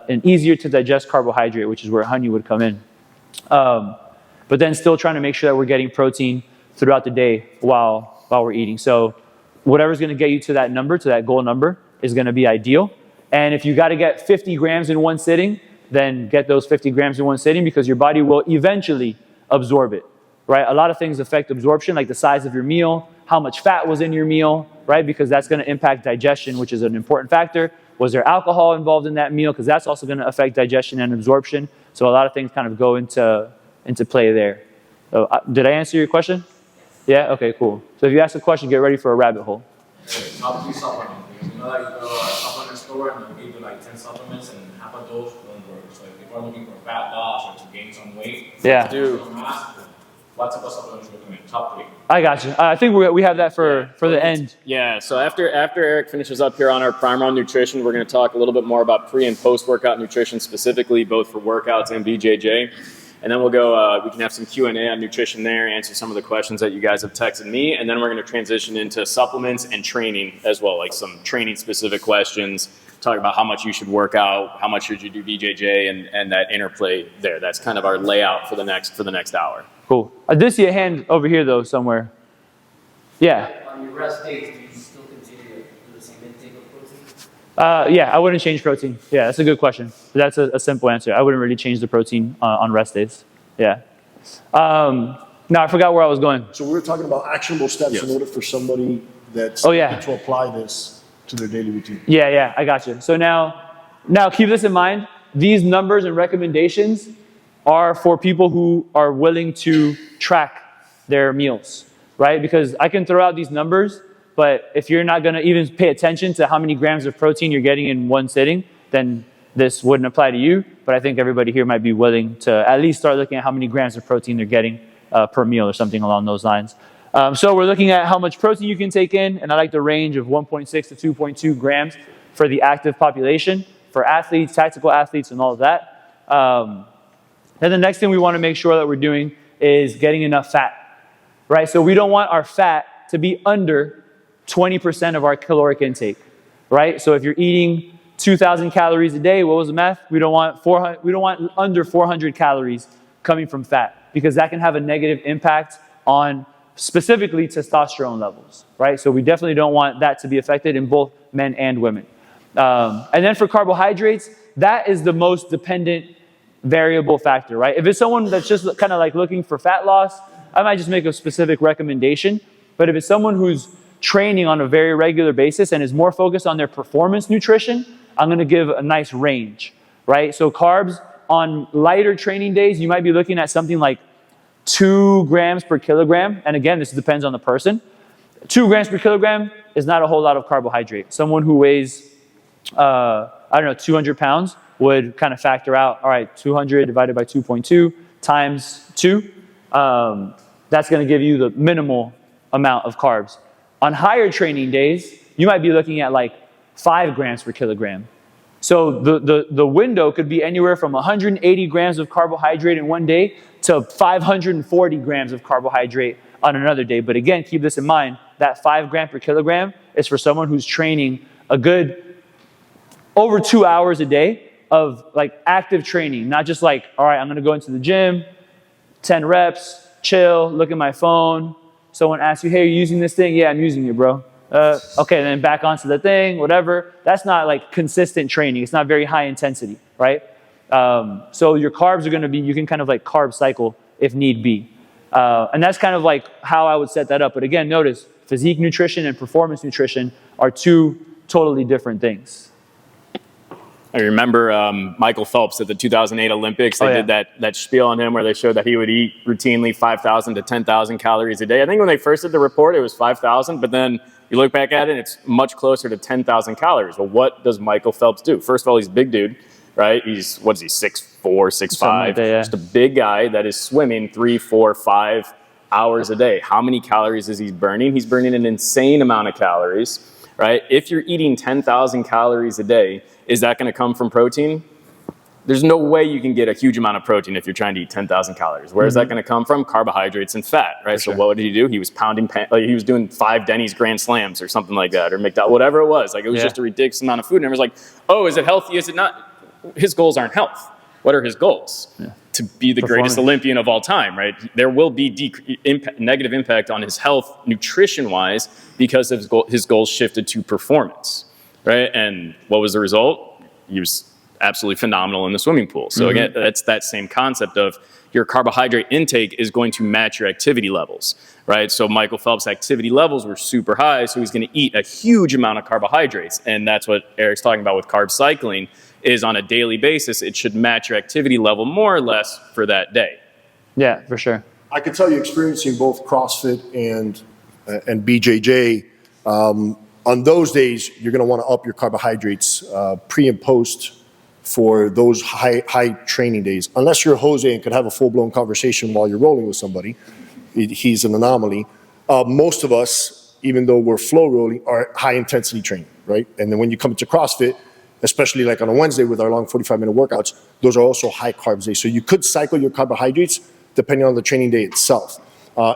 an easier to digest carbohydrate, which is where honey would come in. But then still trying to make sure that we're getting protein throughout the day while we're eating. So whatever's going to get you to that number, to that goal number, is going to be ideal. And if you got to get 50 grams in one sitting, then get those 50 grams in one sitting, because your body will eventually absorb it, right? A lot of things affect absorption, like the size of your meal, how much fat was in your meal, right? Because that's going to impact digestion, which is an important factor. Was there alcohol involved in that meal? Because that's also going to affect digestion and absorption. So a lot of things kind of go into play there. So, did I answer your question? Yeah? Okay, cool. So if you ask a question, get ready for a rabbit hole. Top 3 supplements. Because you know that you go to a supplement store and they'll give you like 10 supplements and half of those don't work. So if people are looking for fat loss or to gain some weight, what type of supplements would you recommend? Top 3. I got you. I think we have that for the end. Yeah, so after Eric finishes up here on our primer on nutrition, we're going to talk a little bit more about pre- and post-workout nutrition specifically, both for workouts and BJJ. And then we'll go, we can have some Q&A on nutrition there, answer some of the questions that you guys have texted me. And then we're going to transition into supplements and training as well, like some training-specific questions, talk about how much you should work out, how much should you do BJJ, and that interplay there. That's kind of our layout for the next hour. Cool. I did see a hand over here, though, somewhere. Yeah. On your rest days, do you still continue to do the same intake of protein? Yeah, I wouldn't change protein. Yeah, that's a good question. That's a simple answer. I wouldn't really change the protein on rest days. Yeah. Now, I forgot where I was going. So we were talking about actionable steps in order for somebody that's to apply this to their daily routine. Yeah, I got you. So now keep this in mind. These numbers and recommendations are for people who are willing to track their meals, right? Because I can throw out these numbers, but if you're not going to even pay attention to how many grams of protein you're getting in one sitting, then this wouldn't apply to you. But I think everybody here might be willing to at least start looking at how many grams of protein they're getting per meal or something along those lines. So we're looking at how much protein you can take in, and I like the range of 1.6 to 2.2 grams for the active population, for athletes, tactical athletes, and all of that. Then the next thing we want to make sure that we're doing is getting enough fat, right? So we don't want our fat to be under 20% of our caloric intake, right? So if you're eating 2,000 calories a day, what was the math? We don't want under 400 calories coming from fat, because that can have a negative impact on specifically testosterone levels, right? So we definitely don't want that to be affected in both men and women. And then for carbohydrates, that is the most dependent variable factor, right? If it's someone that's just kind of like looking for fat loss, I might just make a specific recommendation. But if it's someone who's training on a very regular basis and is more focused on their performance nutrition, I'm going to give a nice range, right? So carbs on lighter training days, you might be looking at something like 2 grams per kilogram. And again, this depends on the person. 2 grams per kilogram is not a whole lot of carbohydrate. Someone who weighs, 200 pounds would kind of factor out, all right, 200 divided by 2.2 times 2. That's going to give you the minimal amount of carbs. On higher training days, you might be looking at like 5 grams per kilogram. So the window could be anywhere from 180 grams of carbohydrate in one day to 540 grams of carbohydrate on another day. But again, keep this in mind, that 5 gram per kilogram is for someone who's training a good over 2 hours a day of like active training, not just like, all right, I'm going to go into the gym, 10 reps, chill, look at my phone. Someone asks you, hey, are you using this thing? Yeah, I'm using it, bro. Okay, then back onto the thing, whatever. That's not like consistent training. It's not very high intensity, right? So your carbs are going to be, you can kind of like carb cycle if need be. And that's kind of like how I would set that up. But again, notice physique nutrition and performance nutrition are 2 totally different things. I remember Michael Phelps at the 2008 Olympics. They did that spiel on him where they showed that he would eat routinely 5,000 to 10,000 calories a day. I think when they first did the report, it was 5,000, but then you look back at it, it's much closer to 10,000 calories. Well, what does Michael Phelps do? First of all, he's a big dude, right? He's, 6'4", 6'5", like that, just a big guy that is swimming 3, 4, 5 hours a day. How many calories is he burning? He's burning an insane amount of calories, right? If you're eating 10,000 calories a day, is that going to come from protein? There's no way you can get a huge amount of protein if you're trying to eat 10,000 calories. Where is that going to come from? Carbohydrates and fat, right? So what did he do? He was he was doing 5 Denny's Grand Slams or something like that, or McDonald's, whatever it was. Like it was just a ridiculous amount of food. And everyone's like, oh, is it healthy? Is it not? his goals aren't health. What are his goals? Yeah. To be the greatest Olympian of all time, right? There will be negative impact on his health, nutrition-wise, because his goals shifted to performance, right? And what was the result? He was absolutely phenomenal in the swimming pool. So again, that's that same concept of your carbohydrate intake is going to match your activity levels, right? So Michael Phelps' activity levels were super high, so he's going to eat a huge amount of carbohydrates. And that's what Eric's talking about with carb cycling, is on a daily basis, it should match your activity level more or less for that day. Yeah, for sure. I can tell you, experiencing both CrossFit and BJJ, on those days, you're going to want to up your carbohydrates pre and post for those high training days. Unless you're Jose and could have a full-blown conversation while you're rolling with somebody. He's an anomaly. Most of us, even though we're flow rolling, are high-intensity training, right? And then when you come to CrossFit, especially like on a Wednesday with our long 45-minute workouts, those are also high carbs days. So you could cycle your carbohydrates depending on the training day itself.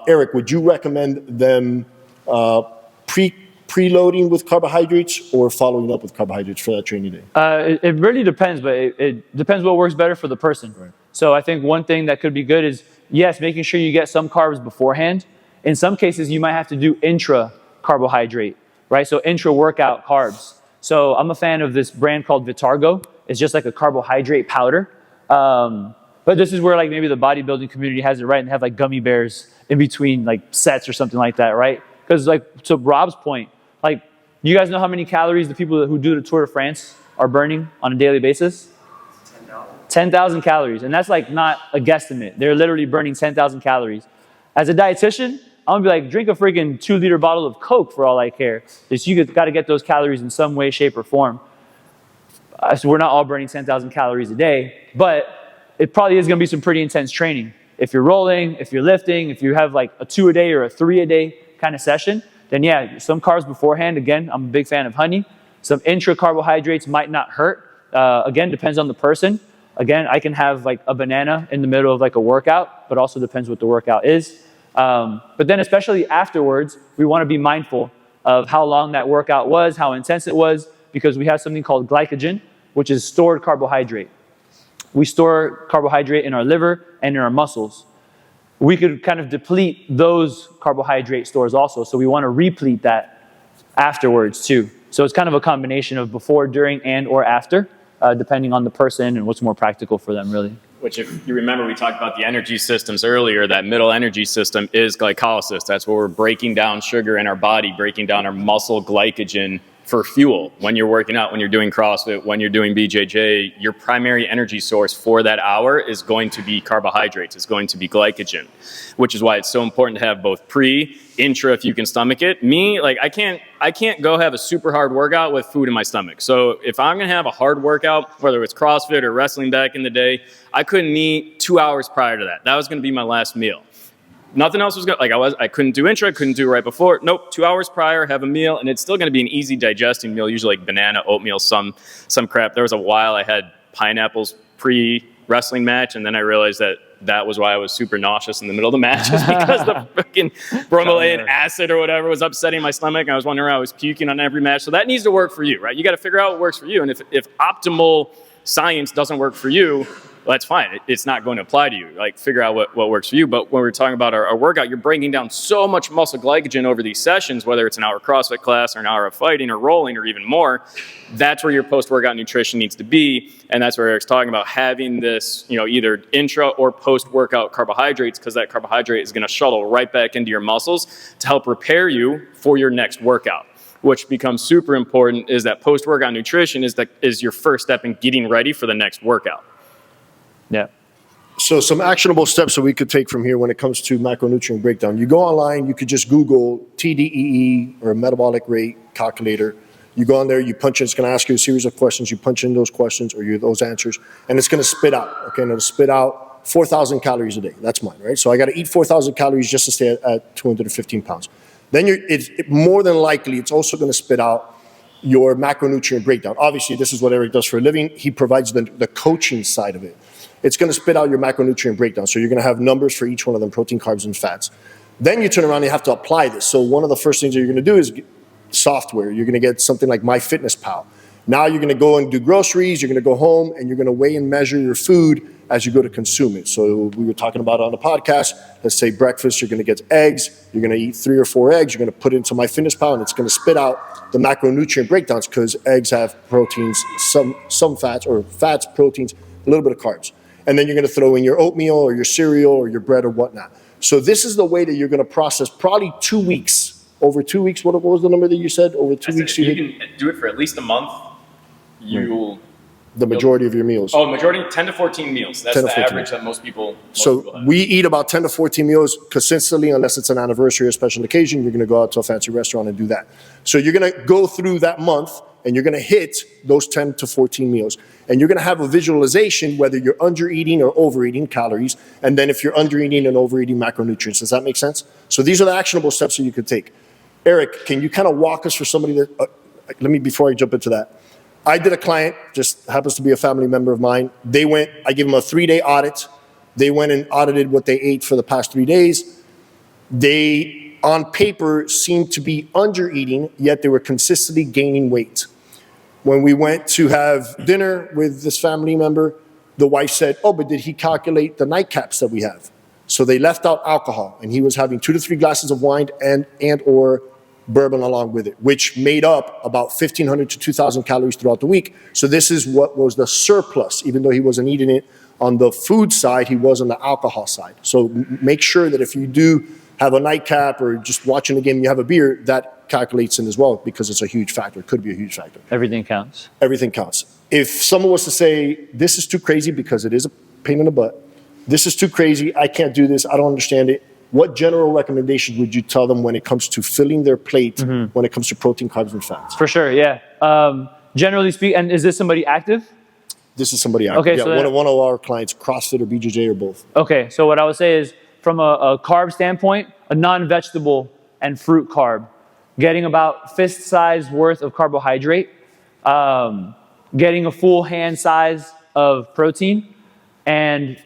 Eric, would you recommend them preloading with carbohydrates or following up with carbohydrates for that training day? It really depends, but it depends what works better for the person. Right. So I think one thing that could be good is, yes, making sure you get some carbs beforehand. In some cases, you might have to do intra-carbohydrate, right? So intra-workout carbs. So I'm a fan of this brand called Vitargo. It's just like a carbohydrate powder. But this is where like maybe the bodybuilding community has it right and have like gummy bears in between like sets or something like that, right? Because like to Rob's point, like you guys know how many calories the people who do the Tour de France are burning on a daily basis? 10,000 calories. And that's like not a guesstimate. They're literally burning 10,000 calories. As a dietitian, I'm gonna be like, drink a freaking 2-liter bottle of Coke for all I care. Just you got to get those calories in some way, shape, or form. So we're not all burning 10,000 calories a day, but it probably is gonna be some pretty intense training. If you're rolling, if you're lifting, if you have like a 2 a day or a 3 a day kind of session, then yeah, some carbs beforehand. Again, I'm a big fan of honey. Some intra-carbohydrates might not hurt. Again, depends on the person. Again, I can have like a banana in the middle of like a workout, but also depends what the workout is. But then especially afterwards, we want to be mindful of how long that workout was, how intense it was, because we have something called glycogen, which is stored carbohydrate. We store carbohydrate in our liver and in our muscles. We could kind of deplete those carbohydrate stores also, so we want to replete that afterwards too. So it's kind of a combination of before, during, and or after, depending on the person and what's more practical for them, really. Which, if you remember, we talked about the energy systems earlier. That middle energy system is glycolysis. That's where we're breaking down sugar in our body, breaking down our muscle glycogen for fuel. When you're working out, when you're doing CrossFit, when you're doing BJJ, your primary energy source for that hour is going to be carbohydrates. It's going to be glycogen, which is why it's so important to have both pre, intra, if you can stomach it. Me, like I can't go have a super hard workout with food in my stomach. So if I'm going to have a hard workout, whether it's CrossFit or wrestling back in the day, I couldn't eat 2 hours prior to that. That was going to be my last meal. Nothing else was going to, I couldn't do intra, I couldn't do right before. Nope, 2 hours prior, have a meal, and it's still going to be an easy digesting meal, usually like banana, oatmeal, some crap. There was a while I had pineapples pre-wrestling match, and then I realized that was why I was super nauseous in the middle of the match, is because the freaking bromelain acid or whatever was upsetting my stomach, and I was wondering why I was puking on every match. So that needs to work for you, right? You got to figure out what works for you, and if optimal science doesn't work for you, well, that's fine. It's not going to apply to you. Like, figure out what works for you. But when we're talking about our workout, you're breaking down so much muscle glycogen over these sessions, whether it's an hour CrossFit class or an hour of fighting or rolling or even more. That's where your post-workout nutrition needs to be. And that's where Eric's talking about having this, either intra or post-workout carbohydrates, because that carbohydrate is going to shuttle right back into your muscles to help prepare you for your next workout. Which becomes super important, is that post-workout nutrition is your first step in getting ready for the next workout. Yeah. So some actionable steps that we could take from here when it comes to macronutrient breakdown. You go online, you could just Google TDEE or metabolic rate calculator. You go on there, you punch in, it's going to ask you a series of questions. You punch in those questions or those answers, and it's going to spit out. Okay, and it'll spit out 4,000 calories a day. That's mine, right? So I got to eat 4,000 calories just to stay at 215 pounds. Then more than likely, it's also going to spit out your macronutrient breakdown. Obviously, this is what Eric does for a living. He provides the coaching side of it. It's going to spit out your macronutrient breakdown. So you're going to have numbers for each one of them, protein, carbs, and fats. Then you turn around and you have to apply this. So one of the first things that you're going to do is software. You're going to get something like MyFitnessPal. Now you're going to go and do groceries, you're going to go home, and you're going to weigh and measure your food as you go to consume it. So we were talking about it on the podcast. Let's say breakfast, you're going to get eggs. You're going to eat 3 or 4 eggs. You're going to put it into MyFitnessPal, and it's going to spit out the macronutrient breakdowns because eggs have proteins, some fats, or fats, proteins, a little bit of carbs. And then you're going to throw in your oatmeal or your cereal or your bread or whatnot. So this is the way that you're going to process probably 2 weeks. Over 2 weeks, what was the number that you said? Over 2 weeks? You can do it for at least a month. The majority of your meals. Oh, majority, 10 to 14 meals. That's the average that most people have. We eat about 10 to 14 meals consistently, unless it's an anniversary or special occasion. You're going to go out to a fancy restaurant and do that. So you're going to go through that month, and you're going to hit those 10 to 14 meals. And you're going to have a visualization whether you're under-eating or over-eating calories, and then if you're under-eating and over-eating macronutrients. Does that make sense? So these are the actionable steps that you could take. Eric, can you kind of walk us for somebody that, before I jump into that. I did a client, just happens to be a family member of mine. They went, I gave them a 3-day audit. They went and audited what they ate for the past 3 days. They, on paper, seemed to be under-eating, yet they were consistently gaining weight. When we went to have dinner with this family member, the wife said, oh, but did he calculate the nightcaps that we have? So they left out alcohol, and he was having 2 to 3 glasses of wine and or bourbon along with it, which made up about 1,500 to 2,000 calories throughout the week. So this is what was the surplus. Even though he wasn't eating it on the food side, he was on the alcohol side. So make sure that if you do have a nightcap or just watching the game, you have a beer, that calculates in as well, because it's a huge factor. It could be a huge factor. Everything counts. Everything counts. If someone was to say, this is too crazy because it is a pain in the butt, this is too crazy, I can't do this, I don't understand it, what general recommendations would you tell them when it comes to filling their plate, when it comes to protein, carbs, and fats? For sure, yeah. Generally speaking, and is this somebody active? This is somebody active. Okay, yeah, so one of our clients, CrossFit or BJJ or both. Okay, so what I would say is, from a carb standpoint, a non-vegetable and fruit carb, getting about fist size worth of carbohydrate, getting a full hand size of protein, and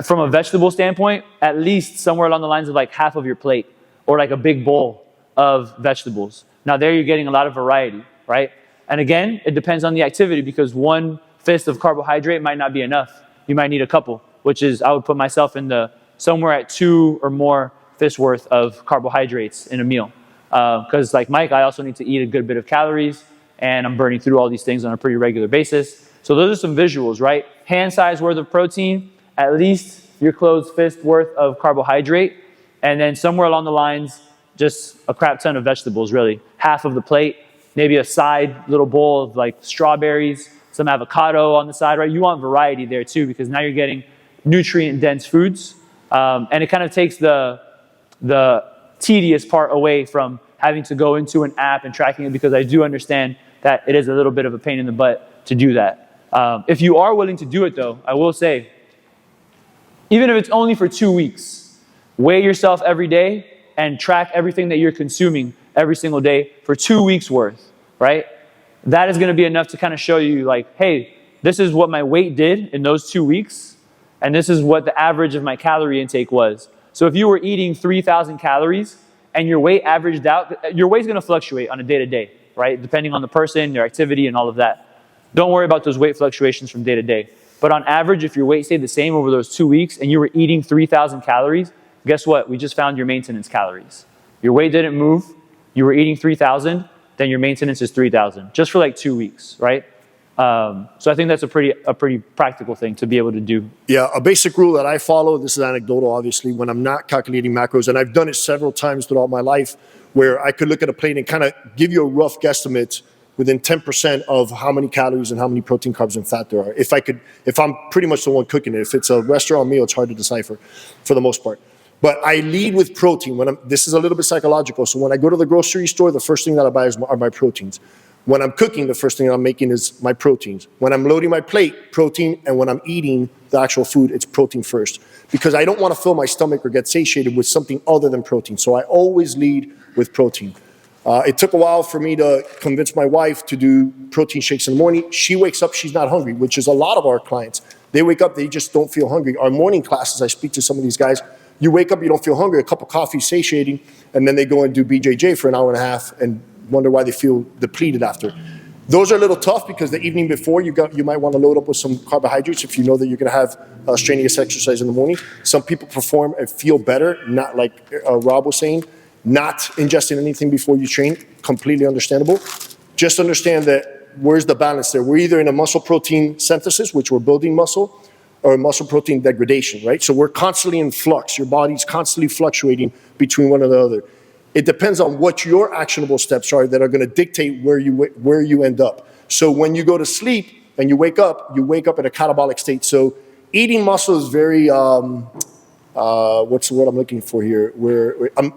from a vegetable standpoint, at least somewhere along the lines of like half of your plate, or like a big bowl of vegetables. Now there you're getting a lot of variety, right? And again, it depends on the activity, because one fist of carbohydrate might not be enough. You might need a couple, which is, I would put myself in the somewhere at 2 or more fists worth of carbohydrates in a meal. Because like Mike, I also need to eat a good bit of calories, and I'm burning through all these things on a pretty regular basis. So those are some visuals, right? Hand size worth of protein, at least your closed fist worth of carbohydrate, and then somewhere along the lines, just a crap ton of vegetables, really. Half of the plate, maybe a side little bowl of like strawberries, some avocado on the side, right? You want variety there too, because now you're getting nutrient-dense foods, and it kind of takes the tedious part away from having to go into an app and tracking it, because I do understand that it is a little bit of a pain in the butt to do that. If you are willing to do it though, I will say, even if it's only for 2 weeks, weigh yourself every day and track everything that you're consuming every single day for 2 weeks worth, right? That is going to be enough to kind of show you like, hey, this is what my weight did in those 2 weeks, and this is what the average of my calorie intake was. So if you were eating 3,000 calories and your weight averaged out, your weight's going to fluctuate on a day-to-day, right? Depending on the person, their activity, and all of that. Don't worry about those weight fluctuations from day to day. But on average, if your weight stayed the same over those 2 weeks and you were eating 3,000 calories, guess what? We just found your maintenance calories. Your weight didn't move. You were eating 3,000, then your maintenance is 3,000, just for like 2 weeks, right? So I think that's a pretty practical thing to be able to do. Yeah, a basic rule that I follow, this is anecdotal obviously, when I'm not calculating macros, and I've done it several times throughout my life, where I could look at a plate and kind of give you a rough guesstimate within 10% of how many calories and how many protein, carbs, and fat there are. If I'm pretty much the one cooking it. If it's a restaurant meal, it's hard to decipher for the most part. But I lead with protein. This is a little bit psychological. So when I go to the grocery store, the first thing that I buy are my proteins. When I'm cooking, the first thing I'm making is my proteins. When I'm loading my plate, protein, and when I'm eating the actual food, it's protein first. Because I don't want to fill my stomach or get satiated with something other than protein. So I always lead with protein. It took a while for me to convince my wife to do protein shakes in the morning. She wakes up, she's not hungry, which is a lot of our clients. They wake up, they just don't feel hungry. Our morning classes, I speak to some of these guys, you wake up, you don't feel hungry, a cup of coffee, satiating, and then they go and do BJJ for an hour and a half and wonder why they feel depleted after. Those are a little tough because the evening before you might want to load up with some carbohydrates if you know that you're going to have strenuous exercise in the morning. Some people perform and feel better, not like Rob was saying, not ingesting anything before you train. Completely understandable. Just understand that where's the balance there? We're either in a muscle protein synthesis, which we're building muscle, or muscle protein degradation, right? So we're constantly in flux. Your body's constantly fluctuating between one and the other. It depends on what your actionable steps are that are going to dictate where you end up. So when you go to sleep and you wake up in a catabolic state. So eating muscle is very, what's the word I'm looking for here?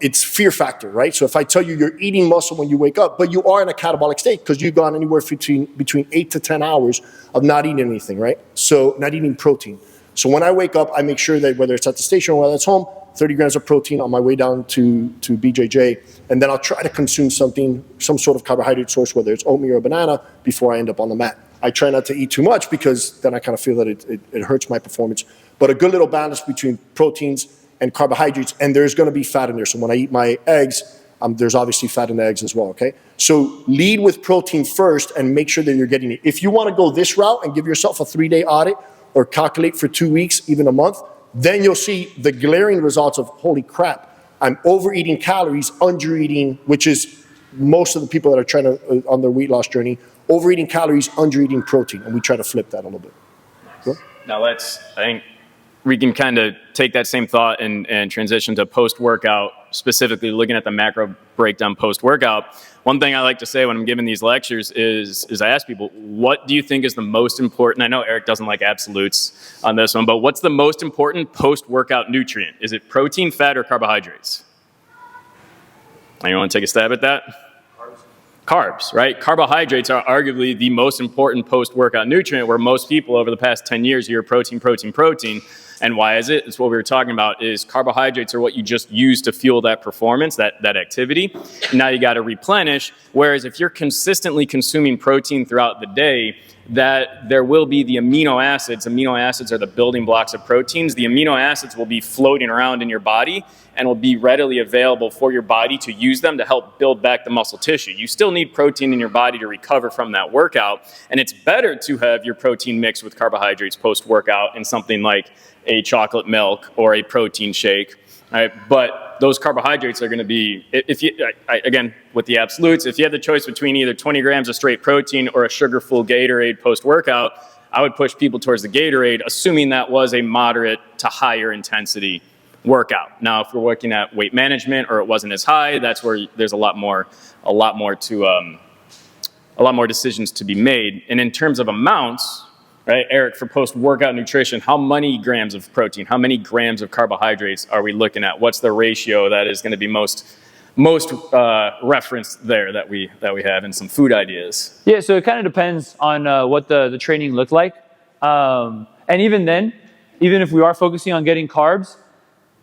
It's fear factor, right? So if I tell you you're eating muscle when you wake up, but you are in a catabolic state because you've gone anywhere between 8 to 10 hours of not eating anything, right? So not eating protein. So when I wake up, I make sure that whether it's at the station or whether it's home, 30 grams of protein on my way down to BJJ, and then I'll try to consume some sort of carbohydrate source, whether it's oatmeal or banana, before I end up on the mat. I try not to eat too much because then I kind of feel that it hurts my performance. But a good little balance between proteins and carbohydrates, and there's going to be fat in there. So when I eat my eggs, there's obviously fat in the eggs as well, okay? So lead with protein first and make sure that you're getting it. If you want to go this route and give yourself a 3-day audit or calculate for 2 weeks, even a month, then you'll see the glaring results of, holy crap, I'm overeating calories, undereating, which is most of the people that are trying to, on their weight loss journey, overeating calories, undereating protein. And we try to flip that a little bit. Cool? Now I think we can kind of take that same thought and transition to post-workout, specifically looking at the macro breakdown post-workout. One thing I like to say when I'm giving these lectures is I ask people, what do you think is the most important? I know Eric doesn't like absolutes on this one, but what's the most important post-workout nutrient? Is it protein, fat, or carbohydrates? Anyone want to take a stab at that? Carbs, right? Carbohydrates are arguably the most important post-workout nutrient, where most people over the past 10 years hear protein, protein, protein. And why is it? It's what we were talking about, is carbohydrates are what you just use to fuel that performance, that activity. Now you got to replenish. Whereas if you're consistently consuming protein throughout the day, that there will be the amino acids. Amino acids are the building blocks of proteins. The amino acids will be floating around in your body and will be readily available for your body to use them to help build back the muscle tissue. You still need protein in your body to recover from that workout, and it's better to have your protein mixed with carbohydrates post-workout in something like a chocolate milk or a protein shake. Right? But those carbohydrates are going to be, again, with the absolutes, if you had the choice between either 20 grams of straight protein or a sugar-full Gatorade post-workout, I would push people towards the Gatorade, assuming that was a moderate to higher intensity workout. Now, if we're looking at weight management or it wasn't as high, that's where there's a lot more decisions to be made. And in terms of amounts, right, Eric, for post-workout nutrition, how many grams of protein, how many grams of carbohydrates are we looking at? What's the ratio that is going to be most referenced there that we have in some food ideas? Yeah, so it kind of depends on what the training looked like. And even then, even if we are focusing on getting carbs,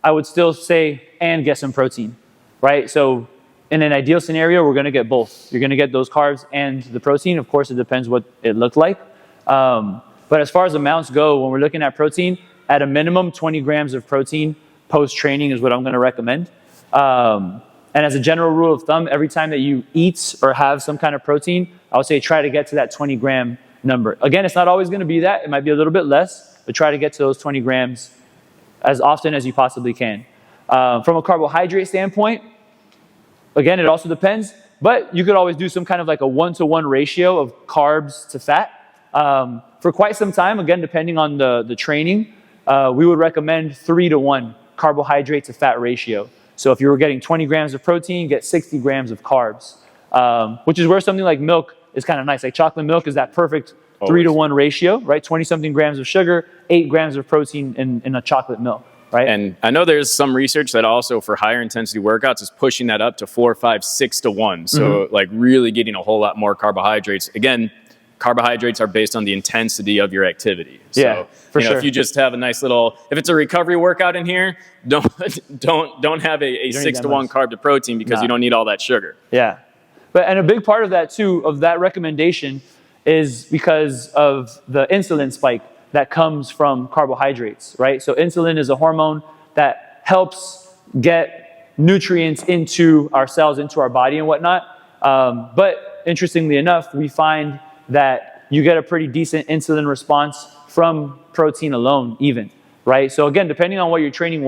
I would still say, and get some protein, right? So in an ideal scenario, we're going to get both. You're going to get those carbs and the protein. Of course, it depends what it looked like. But as far as amounts go, when we're looking at protein, at a minimum, 20 grams of protein post-training is what I'm going to recommend. And as a general rule of thumb, every time that you eat or have some kind of protein, I would say try to get to that 20-gram number. Again, it's not always going to be that. It might be a little bit less, but try to get to those 20 grams as often as you possibly can. From a carbohydrate standpoint, again, it also depends, but you could always do some kind of like a 1-to-1 ratio of carbs to fat. For quite some time, again, depending on the training, we would recommend 3-to-1 carbohydrate to fat ratio. So if you were getting 20 grams of protein, get 60 grams of carbs, which is where something like milk is kind of nice. Like chocolate milk is that perfect 3-to-1 ratio, right? 20-something grams of sugar, 8 grams of protein in a chocolate milk, right? And I know there's some research that also for higher intensity workouts is pushing that up to 4, 5, 6-to-1. So like really getting a whole lot more carbohydrates. Again, carbohydrates are based on the intensity of your activity. So, yeah, for sure. If you just have a nice little, if it's a recovery workout in here, don't have a 6-to-1 carb to protein because you don't need all that sugar. Yeah. And a big part of that too, of that recommendation, is because of the insulin spike that comes from carbohydrates, right? So insulin is a hormone that helps get nutrients into our cells, into our body and whatnot. But But interestingly enough, we find that you get a pretty decent insulin response from protein alone even, right? So again, depending on what your training was,